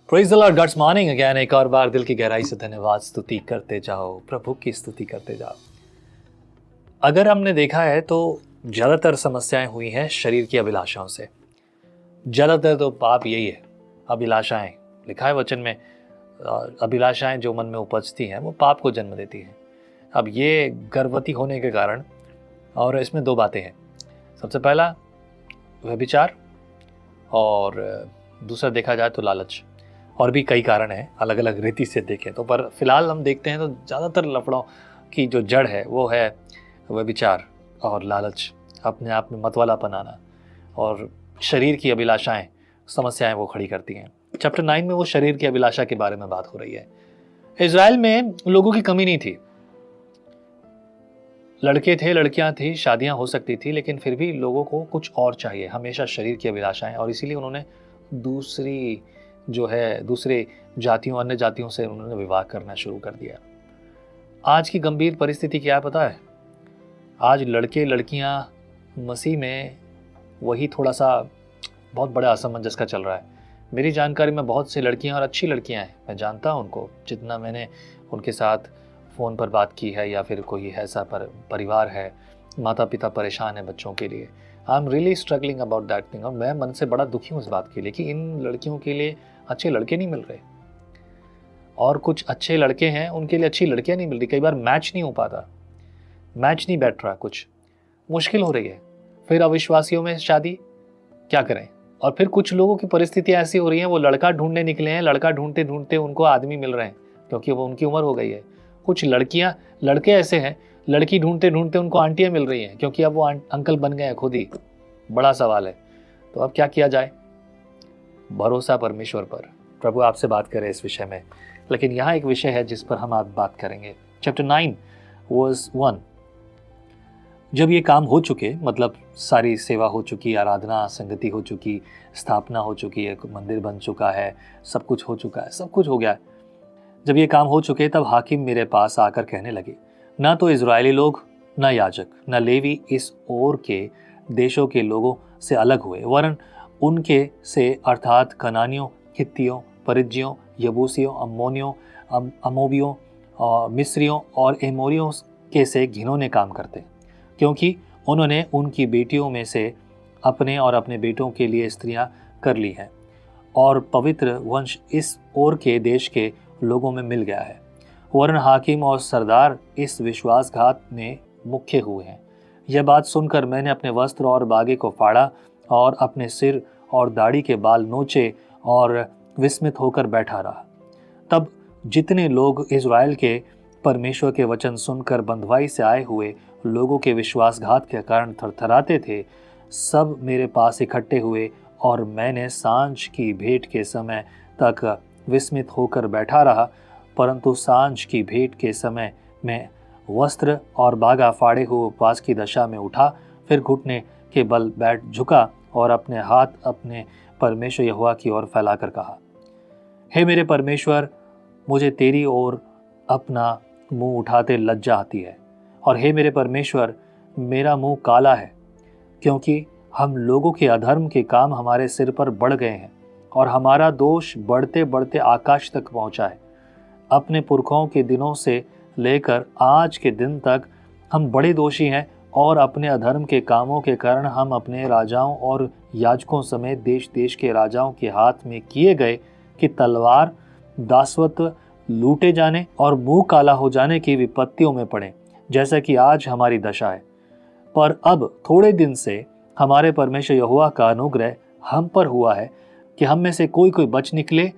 Praise the Lord, God's morning again. एक और बार दिल की गहराई से धन्यवाद स्तुति करते जाओ, प्रभु की स्तुति करते जाओ। अगर हमने देखा है तो ज़्यादातर समस्याएं हुई हैं शरीर की अभिलाषाओं से। ज़्यादातर तो पाप यही है, अभिलाषाएं। लिखा है वचन में, अभिलाषाएं जो मन में उपजती हैं वो पाप को जन्म देती हैं। अब ये गर्भवती होने के कारण, और इसमें दो बातें हैं। सबसे पहला व्यभिचार, और दूसरा देखा जाए तो लालच। और भी कई कारण हैं अलग अलग रीति से देखें तो, पर फिलहाल हम देखते हैं तो ज़्यादातर लफड़ों की जो जड़ है वो है व्यभिचार और लालच, अपने आप में मतवालापन आना, और शरीर की अभिलाषाएं, समस्याएं वो खड़ी करती हैं। चैप्टर 9 में वो शरीर की अभिलाषा के बारे में बात हो रही है। इजराइल में लोगों की कमी नहीं थी, लड़के थे, लड़कियां थी, शादियां हो सकती थी, लेकिन फिर भी लोगों को कुछ और चाहिए, हमेशा शरीर की अभिलाषाएं। और इसीलिए उन्होंने दूसरे जातियों, अन्य जातियों से उन्होंने विवाह करना शुरू कर दिया। आज की गंभीर परिस्थिति क्या है पता है? आज लड़के लड़कियां मसीह में वही थोड़ा सा बहुत बड़ा असमंजस का चल रहा है। मेरी जानकारी में बहुत सी लड़कियां, और अच्छी लड़कियां हैं, मैं जानता हूं उनको, जितना मैंने उनके साथ फ़ोन पर बात की है, या फिर कोई ऐसा परिवार है, माता पिता परेशान है बच्चों के लिए। I am really struggling about that thing. और मैं मन से बड़ा दुखी हूँ इस बात के लिए कि इन लड़कियों के लिए अच्छे लड़के नहीं मिल रहे, और कुछ अच्छे लड़के हैं उनके लिए अच्छी लड़कियां नहीं मिल रही। कई बार मैच नहीं हो पाता, मैच नहीं बैठ रहा, कुछ मुश्किल हो रही है। फिर अविश्वासियों में शादी, क्या करें? और फिर कुछ लोगों की परिस्थितियां ऐसी हो रही हैं, वो लड़का ढूंढने निकले हैं, लड़का ढूंढते ढूंढते उनको आदमी मिल रहे हैं क्योंकि वो उनकी उम्र हो गई है। कुछ लड़के ऐसे हैं, लड़की ढूंढते ढूंढते उनको आंटियां मिल रही हैं क्योंकि अब वो अंकल बन गए हैं खुद ही। बड़ा सवाल है, तो अब क्या किया जाए? भरोसा परमेश्वर पर। प्रभु आपसे बात करें इस विषय में। लेकिन यहाँ एक विषय है जिस पर हम आज बात करेंगे। Chapter 9 verse 1। जब ये काम हो चुके, मतलब सारी सेवा हो चुकी, आराधना संगति हो चुकी, स्थापना हो चुकी है, मंदिर बन चुका है, सब कुछ हो चुका है, सब कुछ हो गया। जब ये काम हो चुके तब हाकिम मेरे पास आकर कहने लगे, ना तो इजरायली लोग, ना याजक, ना लेवी इस ओर के देशों के लोगों से अलग हुए, वरन उनके से अर्थात कनानियों, हित्तियों, परिज्जियों, यबूसियों, अम्मोनियों, अमोबियों, मिस्रियों और एमोरियों के से घिनौने काम करते, क्योंकि उन्होंने उनकी बेटियों में से अपने और अपने बेटों के लिए स्त्रियां कर ली हैं, और पवित्र वंश इस ओर के देश के लोगों में मिल गया है। वरन हाकिम और सरदार इस विश्वासघात में मुख्य हुए हैं। यह बात सुनकर मैंने अपने वस्त्र और बागे को फाड़ा और अपने सिर और दाढ़ी के बाल नोचे और विस्मित होकर बैठा रहा। तब जितने लोग इज़राइल के परमेश्वर के वचन सुनकर बंधुआई से आए हुए लोगों के विश्वासघात के कारण थरथराते थे, सब मेरे पास इकट्ठे हुए, और मैंने सांझ की भेंट के समय तक विस्मित होकर बैठा रहा। परंतु सांझ की भेंट के समय में वस्त्र और बागा फाड़े हुए उपवास की दशा में उठा, फिर घुटने के बल बैठ झुका और अपने हाथ अपने परमेश्वर यहोवा की ओर फैलाकर कहा, हे मेरे परमेश्वर, मुझे तेरी ओर अपना मुंह उठाते लज्जा आती है, और हे मेरे परमेश्वर, मेरा मुंह काला है, क्योंकि हम लोगों के अधर्म के काम हमारे सिर पर बढ़ गए हैं, और हमारा दोष बढ़ते बढ़ते आकाश तक पहुंचा है। अपने पुरखों के दिनों से लेकर आज के दिन तक हम बड़े दोषी हैं, और अपने अधर्म के कामों के कारण हम अपने राजाओं और याजकों समेत देश देश के राजाओं के हाथ में किए गए कि तलवार, दासत्व, लूटे जाने और मुंह काला हो जाने की विपत्तियों में पड़े, जैसा कि आज हमारी दशा है। पर अब थोड़े दिन से हमारे परमेश्वर यहोवा का अनुग्रह हम पर हुआ है कि हम में से कोई कोई बच निकले,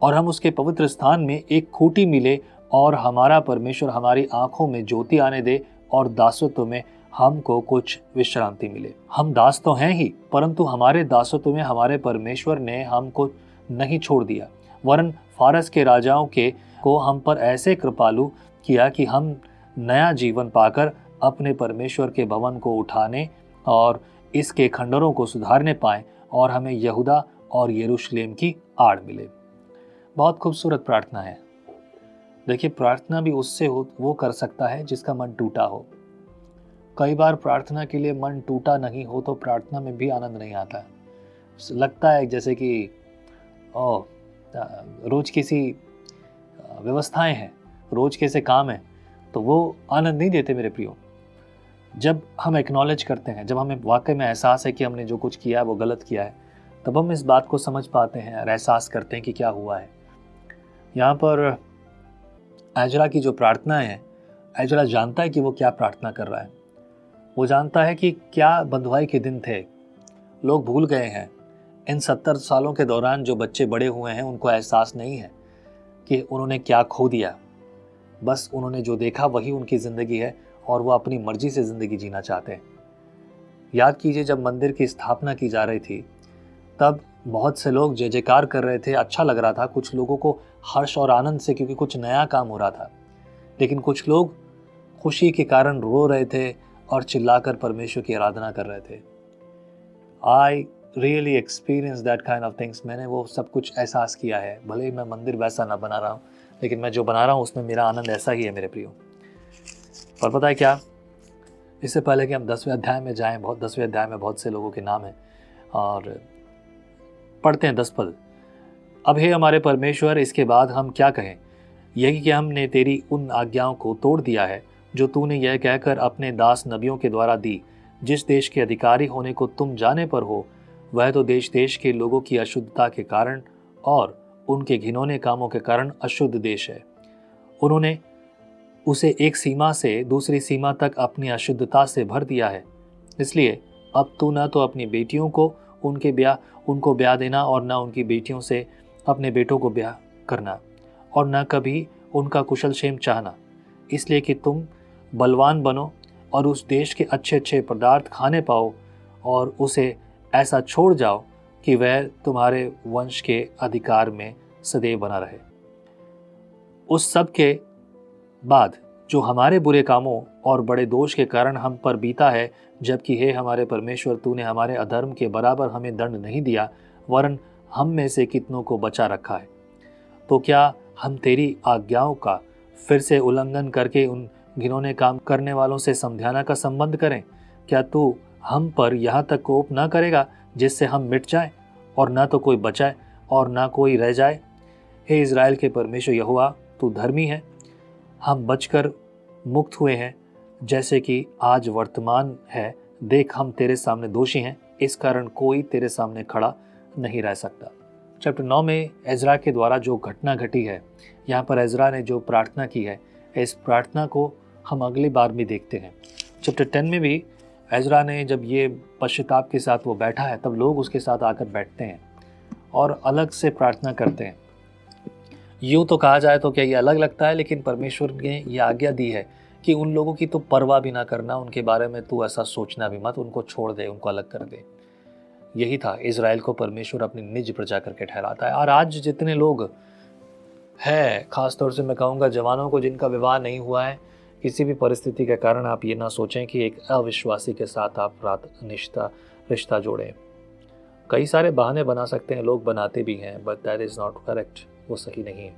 और हम उसके पवित्र स्थान में एक खूंटी मिले, और हमारा परमेश्वर हमारी आंखों में ज्योति आने दे, और दासत्व में हमको कुछ विश्रांति मिले। हम दास तो हैं ही, परंतु हमारे दासत्व में हमारे परमेश्वर ने हमको नहीं छोड़ दिया, वरन फारस के राजाओं के को हम पर ऐसे कृपालु किया कि हम नया जीवन पाकर अपने परमेश्वर के भवन को उठाने और इसके खंडरों को सुधारने पाएं, और हमें यहूदा और यरूशलेम की आड़ मिले। बहुत खूबसूरत प्रार्थना है। देखिए, प्रार्थना भी उससे वो कर सकता है जिसका मन टूटा हो। कई बार प्रार्थना के लिए मन टूटा नहीं हो तो प्रार्थना में भी आनंद नहीं आता। लगता है जैसे कि रोज की सी व्यवस्थाएं हैं, रोज के से काम हैं, तो वो आनंद नहीं देते मेरे प्रियो। जब हम एक्नॉलेज करते हैं, जब हमें वाकई में एहसास है कि हमने जो कुछ किया है वो गलत किया है, तब हम इस बात को समझ पाते हैं और एहसास करते हैं कि क्या हुआ है। यहाँ पर एजरा की जो प्रार्थनाएं हैं, एजरा जानता है कि वो क्या प्रार्थना कर रहा है। वो जानता है कि क्या बंधुआई के दिन थे, लोग भूल गए हैं। इन 70 सालों के दौरान जो बच्चे बड़े हुए हैं उनको एहसास नहीं है कि उन्होंने क्या खो दिया। बस उन्होंने जो देखा वही उनकी ज़िंदगी है और वो अपनी मर्जी से ज़िंदगी जीना चाहते हैं। याद कीजिए, जब मंदिर की स्थापना की जा रही थी तब बहुत से लोग जय जयकार कर रहे थे, अच्छा लग रहा था। कुछ लोगों को हर्ष और आनंद से, क्योंकि कुछ नया काम हो रहा था। लेकिन कुछ लोग खुशी के कारण रो रहे थे और चिल्लाकर परमेश्वर की आराधना कर रहे थे। I really experience that kind of things. मैंने वो सब कुछ एहसास किया है। भले ही मैं मंदिर वैसा ना बना रहा हूँ, लेकिन मैं जो बना रहा हूँ उसमें मेरा आनंद ऐसा ही है मेरे प्रियो। पर पता है क्या, इससे पहले कि हम 10वें अध्याय में जाएं, 10वें अध्याय में बहुत से लोगों के नाम हैं और पढ़ते हैं 10 पद। अब हे हमारे परमेश्वर, इसके बाद हम क्या कहें? यही कि हमने तेरी उन आज्ञाओं को तोड़ दिया है जो तूने यह कहकर अपने दास नबियों के द्वारा दी। जिस देश के अधिकारी होने को तुम जाने पर हो, वह तो देश देश के लोगों की अशुद्धता के कारण और उनके घिनौने कामों के कारण अशुद्ध देश है। उन्होंने उसे एक सीमा से दूसरी सीमा तक अपनी अशुद्धता से भर दिया है। इसलिए अब तू न तो अपनी बेटियों को उनको ब्याह देना और न उनकी बेटियों से अपने बेटों को ब्याह करना और न कभी उनका कुशल क्षेम चाहना, इसलिए कि तुम बलवान बनो और उस देश के अच्छे अच्छे पदार्थ खाने पाओ और उसे ऐसा छोड़ जाओ कि वह तुम्हारे वंश के अधिकार में सदैव बना रहे। उस सब के बाद जो हमारे बुरे कामों और बड़े दोष के कारण हम पर बीता है, जबकि हे हमारे परमेश्वर, तूने हमारे अधर्म के बराबर हमें दंड नहीं दिया, वरन हम में से कितनों को बचा रखा है। तो क्या हम तेरी आज्ञाओं का फिर से उल्लंघन करके उन घिनौने काम करने वालों से समझाना का संबंध करें? क्या तू हम पर यहाँ तक कोप न करेगा जिससे हम मिट जाएं और न तो कोई बचाए और न कोई रह जाए? हे इज़राइल के परमेश्वर यहोवा, तू धर्मी है। हम बचकर मुक्त हुए हैं, जैसे कि आज वर्तमान है। देख, हम तेरे सामने दोषी हैं, इस कारण कोई तेरे सामने खड़ा नहीं रह सकता। चैप्टर 9 में एजरा के द्वारा जो घटना घटी है, यहाँ पर एजरा ने जो प्रार्थना की है, इस प्रार्थना को हम अगली बार भी देखते हैं। चैप्टर 10 में भी एजरा ने जब ये पश्चाताप के साथ वो बैठा है, तब लोग उसके साथ आकर बैठते हैं और अलग से प्रार्थना करते हैं। यूँ तो कहा जाए तो क्या ये अलग लगता है, लेकिन परमेश्वर ने ये आज्ञा दी है कि उन लोगों की तो परवाह भी ना करना, उनके बारे में तू ऐसा सोचना भी मत, उनको छोड़ दे, उनको अलग कर दे। यही था, इज़राइल को परमेश्वर अपनी निज प्रजा करके ठहराता है। और आज जितने लोग हैं, ख़ासतौर से मैं कहूँगा जवानों को जिनका विवाह नहीं हुआ है, किसी भी परिस्थिति के कारण आप ये ना सोचें कि एक अविश्वासी के साथ आप रिश्ता जोड़ें। कई सारे बहाने बना सकते हैं, लोग बनाते भी हैं, but that is not correct, वो सही नहीं है।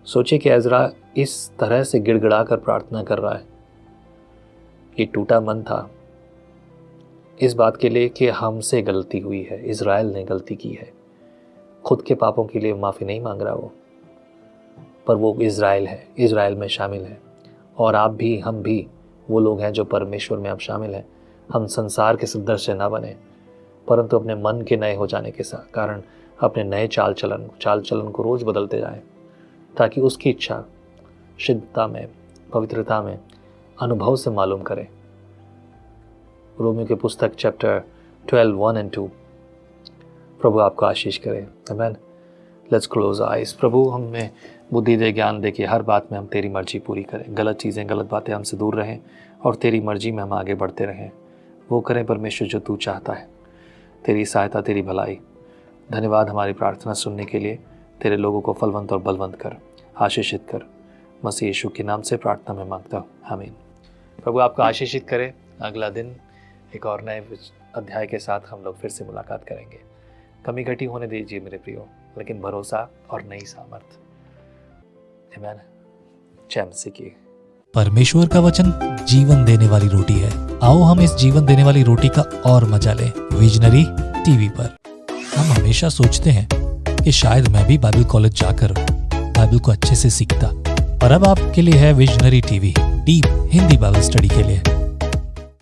सोचिए कि एजरा इस तरह से गिड़गिड़ा कर प्रार्थना कर रहा है। ये टूटा मन था इस बात के लिए कि हमसे गलती हुई है, इज़राइल ने गलती की है। खुद के पापों के लिए माफ़ी नहीं मांग रहा वो, पर वो इज़राइल है, इज़राइल में शामिल है। और आप भी, हम भी वो लोग हैं जो परमेश्वर में अब शामिल हैं। हम संसार के सदृश ना बने, परंतु अपने मन के नए हो जाने के कारण अपने नए चाल चलन को रोज़ बदलते जाएं, ताकि उसकी इच्छा शुद्धता में, पवित्रता में, अनुभव से मालूम करें। रोमियो की पुस्तक चैप्टर 12 1 और 2। प्रभु आपको आशीष करे। आमीन। Let's close eyes. प्रभु हमें बुद्धि दे, ज्ञान दे कि हर बात में हम तेरी मर्जी पूरी करें, गलत चीज़ें, गलत बातें हमसे दूर रहें और तेरी मर्जी में हम आगे बढ़ते रहें। वो करें परमेश्वर जो तू चाहता है, तेरी सहायता, तेरी भलाई। धन्यवाद हमारी प्रार्थना सुनने के लिए। तेरे लोगों को फलवंत और बलवंत कर, आशीषित कर। मसीह यीशु के नाम से प्रार्थना में मांगता हूँ, आमीन। प्रभु आपको आशीषित करे। अगला दिन एक और नए अध्याय के साथ हम लोग फिर से मुलाकात करेंगे। कमी घटी होने दीजिए मेरे प्रियो, लेकिन भरोसा और नई सामर्थ। आमीन। जय मसीह की। परमेश्वर का वचन जीवन देने वाली रोटी है। आओ हम इस जीवन देने वाली रोटी का और मजा लें। विजनरी टीवी पर हम हमेशा सोचते हैं कि शायद मैं भी बाइबल कॉलेज जाकर बाइबल को अच्छे से सीखता। और अब आपके लिए है visionary TV, deep Hindi Bible study के लिए।